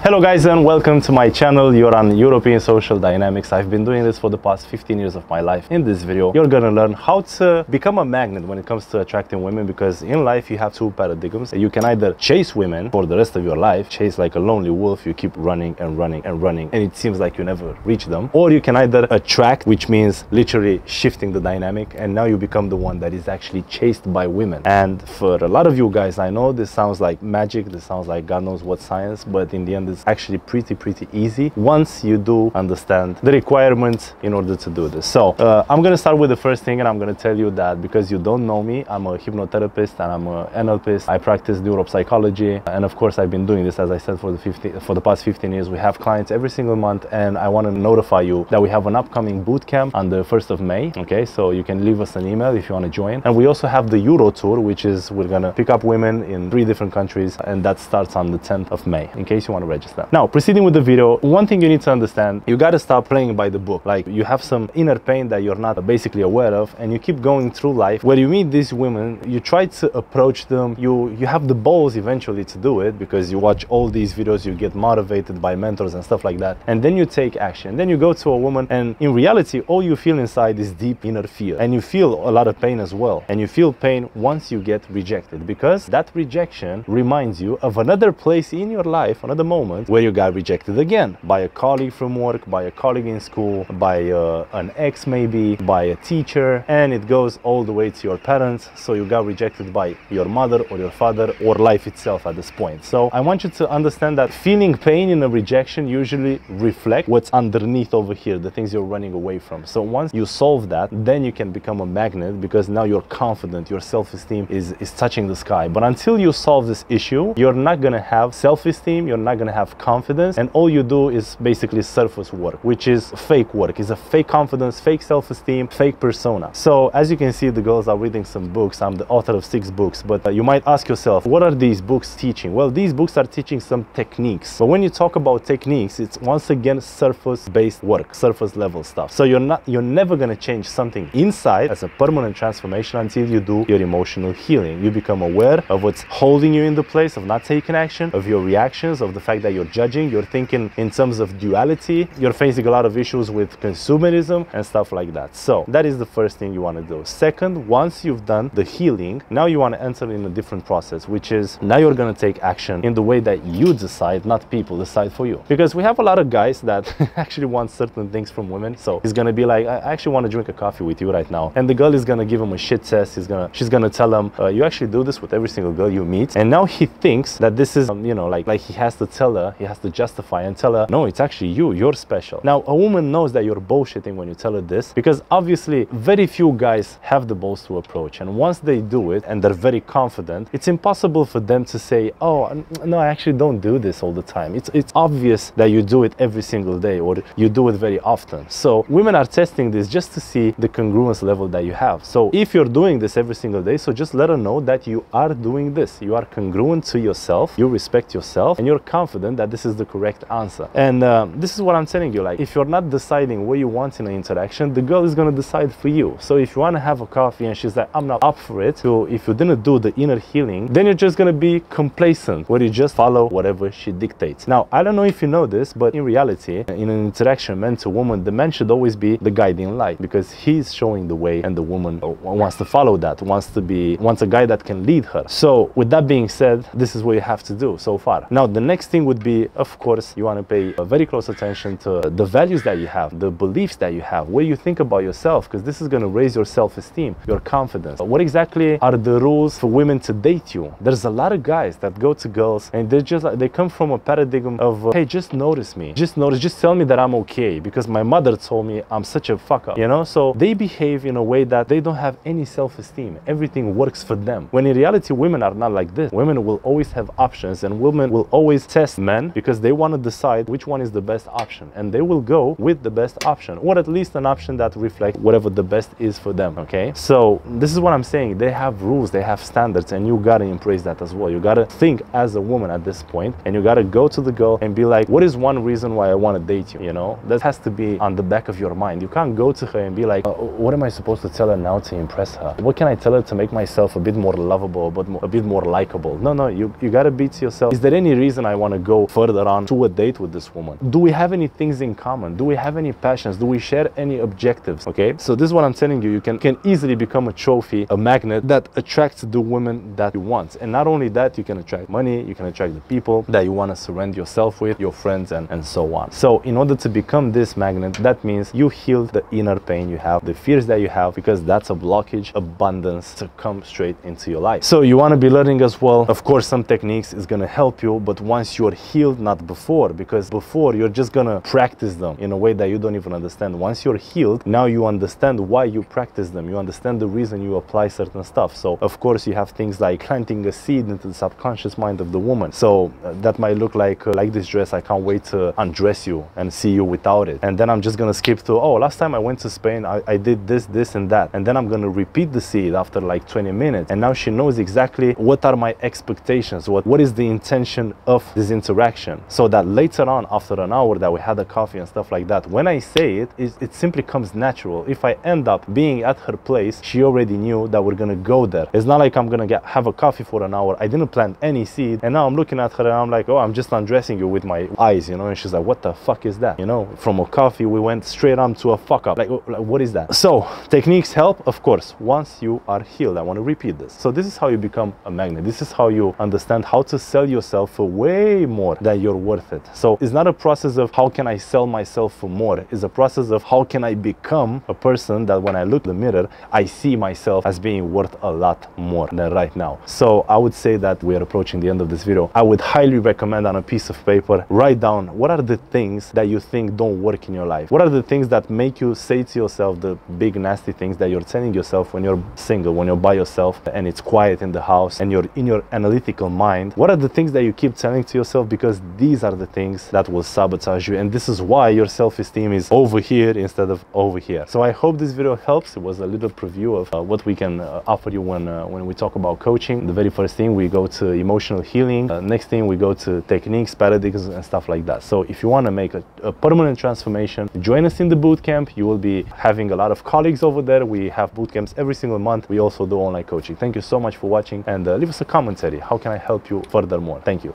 Hello guys and welcome to my channel. You're on European Social Dynamics. I've been doing this for the past 15 years of my life. In this video, you're gonna learn how to become a magnet when it comes to attracting women, because in life you have two paradigms. You can either chase women for the rest of your life, chase like a lonely wolf, you keep running and running and running, and it seems like you never reach them. Or you can either attract, which means literally shifting the dynamic, and now you become the one that is actually chased by women. And for a lot of you guys, I know this sounds like magic, this sounds like God knows what science, but in the end it's actually pretty easy once you do understand the requirements in order to do this. So I'm gonna start with the first thing, and I'm gonna tell you that because you don't know me, I'm a hypnotherapist and I'm an NLPist. I practice neuropsychology, and of course I've been doing this, as I said, for the past 15 years. We have clients every single month, and I want to notify you that we have an upcoming boot camp on the 1st of May. Okay, so you can leave us an email if you want to join. And we also have the Euro tour, which is we're gonna pick up women in 3 different countries, and that starts on the 10th of May, in case you want to register. Now, proceeding with the video, one thing you need to understand, you got to stop playing by the book. Like, you have some inner pain that you're not basically aware of, and you keep going through life where you meet these women, you try to approach them, you have the balls eventually to do it because you watch all these videos, you get motivated by mentors and stuff like that, and then you take action. Then you go to a woman, and in reality all you feel inside is deep inner fear, and you feel a lot of pain as well. And you feel pain once you get rejected, because that rejection reminds you of another place in your life, another moment where you got rejected again, by a colleague from work, by a colleague in school, by an ex, maybe by a teacher, and it goes all the way to your parents. So you got rejected by your mother or your father or life itself at this point. So I want you to understand that feeling pain in a rejection usually reflect what's underneath over here, the things you're running away from. So once you solve that, then you can become a magnet, because now you're confident, your self-esteem is touching the sky. But until you solve this issue, you're not gonna have self-esteem, you're not gonna have confidence, and all you do is basically surface work, which is fake work. It's a fake confidence, fake self-esteem, fake persona. So as you can see, the girls are reading some books. I'm the author of 6 books, but you might ask yourself, what are these books teaching? Well, these books are teaching some techniques, but when you talk about techniques, it's once again surface-based work, surface level stuff. So you're never gonna change something inside as a permanent transformation until you do your emotional healing. You become aware of what's holding you in the place of not taking action, of your reactions, of the fact that you're judging, you're thinking in terms of duality, you're facing a lot of issues with consumerism and stuff like that. So that is the first thing you want to do. Second, once you've done the healing, now you want to enter in a different process, which is now you're going to take action in the way that you decide, not people decide for you. Because we have a lot of guys that actually want certain things from women. So he's going to be like, I actually want to drink a coffee with you right now, and the girl is going to give him a shit test. She's going to tell him, you actually do this with every single girl you meet, and now he thinks that this is you know, like he has to tell her, he has to justify and tell her, no, it's actually you're special. Now a woman knows that you're bullshitting when you tell her this, because obviously very few guys have the balls to approach, and once they do it and they're very confident, it's impossible for them to say, oh no, I actually don't do this all the time. It's obvious that you do it every single day, or you do it very often. So women are testing this just to see the congruence level that you have. So if you're doing this every single day, so just let her know that you are doing this, you are congruent to yourself, you respect yourself, and you're confident that this is the correct answer. And this is what I'm telling you, like, if you're not deciding what you want in an interaction, the girl is going to decide for you. So if you want to have a coffee and she's like, I'm not up for it, so if you didn't do the inner healing, then you're just going to be complacent, where you just follow whatever she dictates. Now, I don't know if you know this, but in reality, in an interaction man to woman, the man should always be the guiding light, because he's showing the way and the woman wants to follow that, wants a guy that can lead her. So with that being said, this is what you have to do so far. Now the next thing would be, of course, you want to pay very close attention to the values that you have, the beliefs that you have, what you think about yourself, because this is going to raise your self-esteem, your confidence. What exactly are the rules for women to date you? There's a lot of guys that go to girls and they're just like, they come from a paradigm of hey, just notice me, just tell me that I'm okay, because my mother told me I'm such a fuck up, you know. So they behave in a way that they don't have any self-esteem, everything works for them, when in reality women are not like this. Women will always have options, and women will always test men because they want to decide which one is the best option, and they will go with the best option, or at least an option that reflects whatever the best is for them. Okay, so this is what I'm saying, they have rules, they have standards, and you gotta embrace that as well. You gotta think as a woman at this point, and you gotta go to the girl and be like, what is one reason why I want to date you? You know, that has to be on the back of your mind. You can't go to her and be like, what am I supposed to tell her now to impress her? What can I tell her to make myself a bit more lovable, but a bit more likable? No, you gotta be to yourself, is there any reason I want to go go further on to a date with this woman? Do we have any things in common? Do we have any passions? Do we share any objectives? Okay, so this is what I'm telling you. You can easily become a trophy, a magnet that attracts the women that you want. And not only that, you can attract money, you can attract the people that you want to surround yourself with, your friends, and so on. So in order to become this magnet, that means you heal the inner pain you have, the fears that you have, because that's a blockage, abundance to come straight into your life. So you want to be learning as well. Of course, some techniques is going to help you, but once you're healed, not before, because before you're just going to practice them in a way that you don't even understand. Once you're healed, now you understand why you practice them. You understand the reason you apply certain stuff. So of course you have things like planting a seed into the subconscious mind of the woman. So that might look like this dress, I can't wait to undress you and see you without it. And then I'm just gonna skip to, oh, last time I went to Spain, I did this and that. And then I'm gonna repeat the seed after like 20 minutes. And now she knows exactly what are my expectations, what is the intention of this interaction, so that later on, after an hour that we had a coffee and stuff like that, when I say it, it simply comes natural. If I end up being at her place, she already knew that we're gonna go there. It's not like I'm gonna have a coffee for an hour. I didn't plant any seed, and now I'm looking at her and I'm like, oh, I'm just undressing you with my eyes, you know. And she's like, what the fuck is that? You know, from a coffee we went straight on to a fuck up. Like what is that? So techniques help, of course, once you are healed. I want to repeat this. So this is how you become a magnet. This is how you understand how to sell yourself for way more than you're worth it. So it's not a process of how can I sell myself for more. It's a process of how can I become a person that when I look in the mirror, I see myself as being worth a lot more than right now. So I would say that we are approaching the end of this video. I would highly recommend on a piece of paper, write down what are the things that you think don't work in your life. What are the things that make you say to yourself the big nasty things that you're telling yourself when you're single, when you're by yourself and it's quiet in the house and you're in your analytical mind. What are the things that you keep telling to yourself? Because these are the things that will sabotage you, and this is why your self-esteem is over here instead of over here. So I hope this video helps. It was a little preview of what we can offer you when we talk about coaching. The very first thing, we go to emotional healing. Next thing, we go to techniques, paradigms, and stuff like that. So if you want to make a permanent transformation, join us in the bootcamp. You will be having a lot of colleagues over there. We have bootcamps every single month. We also do online coaching. Thank you so much for watching, and leave us a commentary. How can I help you furthermore? Thank you.